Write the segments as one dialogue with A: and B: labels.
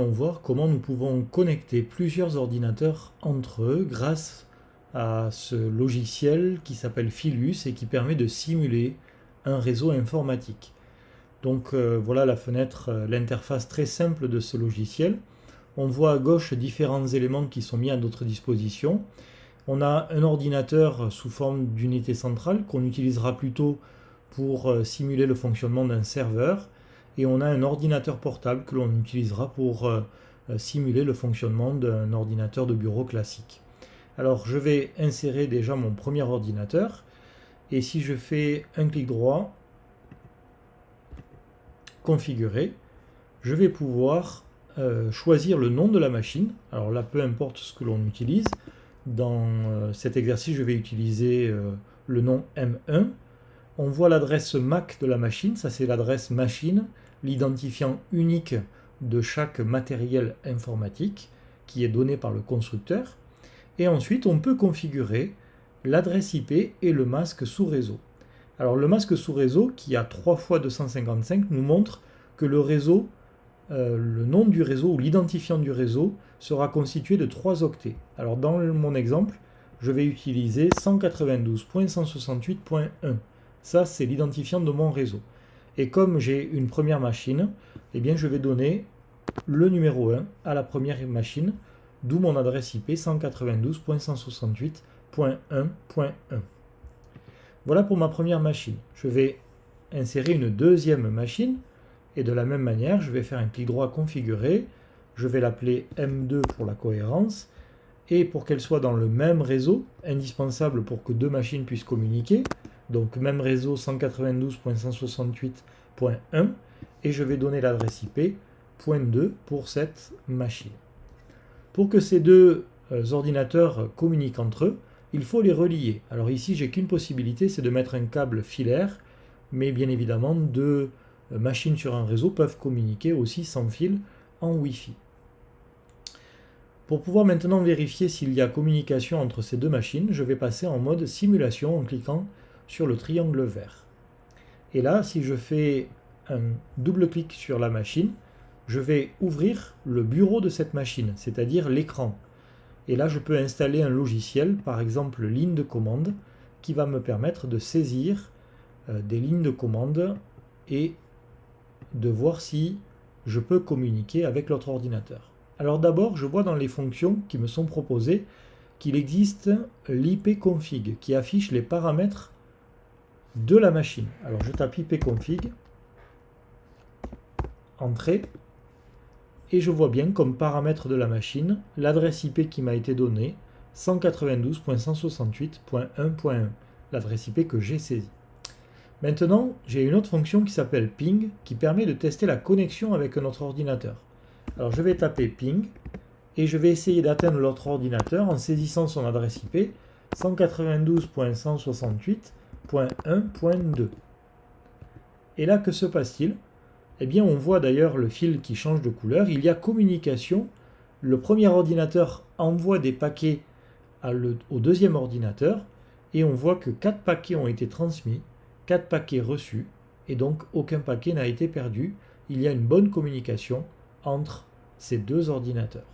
A: Allons voir comment nous pouvons connecter plusieurs ordinateurs entre eux grâce à ce logiciel qui s'appelle Philus et qui permet de simuler un réseau informatique. Donc voilà la fenêtre, l'interface très simple de ce logiciel. On voit à gauche différents éléments qui sont mis à notre disposition. On a un ordinateur sous forme d'unité centrale qu'on utilisera plutôt pour simuler le fonctionnement d'un serveur. Et on a un ordinateur portable que l'on utilisera pour simuler le fonctionnement d'un ordinateur de bureau classique. Alors je vais insérer déjà mon premier ordinateur. Et si je fais un clic droit, configurer, je vais pouvoir choisir le nom de la machine. Alors là, peu importe ce que l'on utilise. Dans cet exercice, je vais utiliser le nom M1. On voit l'adresse MAC de la machine, ça c'est l'adresse machine, l'identifiant unique de chaque matériel informatique qui est donné par le constructeur. Et ensuite, on peut configurer l'adresse IP et le masque sous réseau. Alors le masque sous réseau, qui a 3 fois 255, nous montre que le réseau, le nom du réseau ou l'identifiant du réseau sera constitué de 3 octets. Alors dans mon exemple, je vais utiliser 192.168.1. Ça, c'est l'identifiant de mon réseau. Et comme j'ai une première machine, eh bien, je vais donner le numéro 1 à la première machine, d'où mon adresse IP 192.168.1.1. Voilà pour ma première machine. Je vais insérer une deuxième machine et de la même manière, je vais faire un clic droit configurer. Je vais l'appeler M2 pour la cohérence et pour qu'elle soit dans le même réseau, indispensable pour que deux machines puissent communiquer. Donc même réseau 192.168.1 et je vais donner l'adresse IP .2 pour cette machine. Pour que ces deux ordinateurs communiquent entre eux, il faut les relier. Alors ici, j'ai qu'une possibilité, c'est de mettre un câble filaire, mais bien évidemment, deux machines sur un réseau peuvent communiquer aussi sans fil en Wi-Fi. Pour pouvoir maintenant vérifier s'il y a communication entre ces deux machines, je vais passer en mode simulation en cliquant sur le triangle vert. Et là, si je fais un double clic sur la machine, je vais ouvrir le bureau de cette machine, c'est-à-dire l'écran. Et là, je peux installer un logiciel, par exemple ligne de commande, qui va me permettre de saisir des lignes de commande et de voir si je peux communiquer avec l'autre ordinateur. Alors d'abord, je vois dans les fonctions qui me sont proposées qu'il existe l'ipconfig qui affiche les paramètres de la machine. Alors je tape ipconfig, entrée, et je vois bien comme paramètre de la machine l'adresse IP qui m'a été donnée, 192.168.1.1, l'adresse IP que j'ai saisie. Maintenant, j'ai une autre fonction qui s'appelle ping, qui permet de tester la connexion avec un autre ordinateur. Alors je vais taper ping, et je vais essayer d'atteindre l'autre ordinateur en saisissant son adresse IP, 192.168.1.2. Et là, que se passe-t-il ? Eh bien, on voit d'ailleurs le fil qui change de couleur. Il y a communication. Le premier ordinateur envoie des paquets au deuxième ordinateur et on voit que 4 paquets ont été transmis, 4 paquets reçus et donc aucun paquet n'a été perdu. Il y a une bonne communication entre ces deux ordinateurs.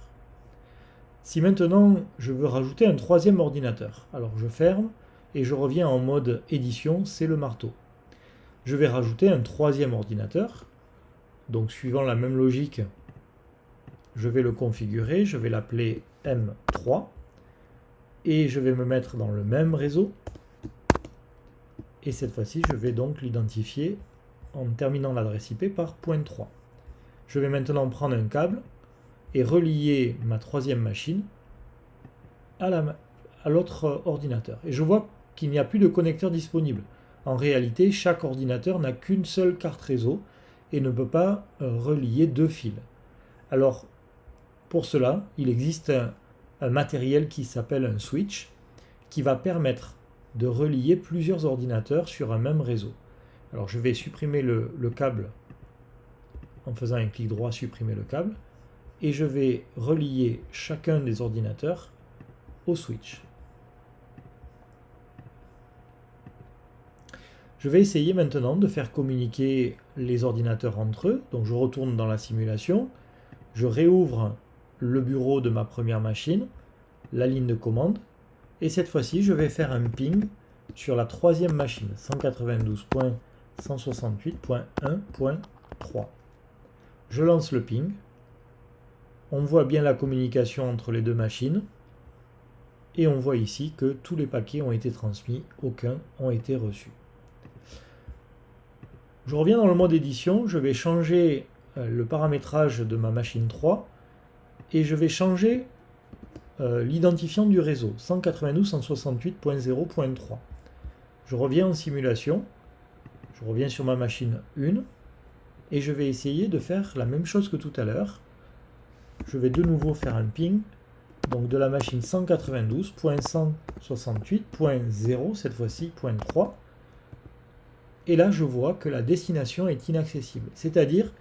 A: Si maintenant je veux rajouter un troisième ordinateur, alors je ferme et je reviens en mode édition, c'est le marteau. Je vais rajouter un troisième ordinateur. Donc suivant la même logique, je vais le configurer, je vais l'appeler M3 et je vais me mettre dans le même réseau. Et cette fois-ci, je vais donc l'identifier en terminant l'adresse IP par .3. Je vais maintenant prendre un câble et relier ma troisième machine à l'autre ordinateur. Et je vois qu'il n'y a plus de connecteur disponible. En réalité, chaque ordinateur n'a qu'une seule carte réseau et ne peut pas relier deux fils. Alors, pour cela, il existe un matériel qui s'appelle un switch qui va permettre de relier plusieurs ordinateurs sur un même réseau. Alors, je vais supprimer le câble en faisant un clic droit, supprimer le câble, et je vais relier chacun des ordinateurs au switch. Je vais essayer maintenant de faire communiquer les ordinateurs entre eux. Donc je retourne dans la simulation, Je réouvre le bureau de ma première machine, la ligne de commande, et cette fois-ci, je vais faire un ping sur la troisième machine, 192.168.1.3. Je lance le ping. On voit bien la communication entre les deux machines. Et on voit ici que tous les paquets ont été transmis, aucun ont été reçus. Je reviens dans le mode édition, je vais changer le paramétrage de ma machine 3 et je vais changer l'identifiant du réseau, 192.168.0.3. Je reviens en simulation, je reviens sur ma machine 1 et je vais essayer de faire la même chose que tout à l'heure. Je vais de nouveau faire un ping, donc de la machine 192.168.0, cette fois-ci, .3. Et là, je vois que la destination est inaccessible. C'est-à-dire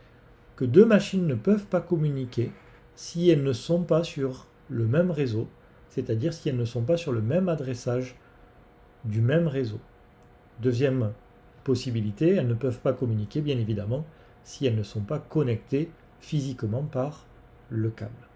A: que deux machines ne peuvent pas communiquer si elles ne sont pas sur le même réseau, c'est-à-dire si elles ne sont pas sur le même adressage du même réseau. Deuxième possibilité, elles ne peuvent pas communiquer, bien évidemment, si elles ne sont pas connectées physiquement par le câble.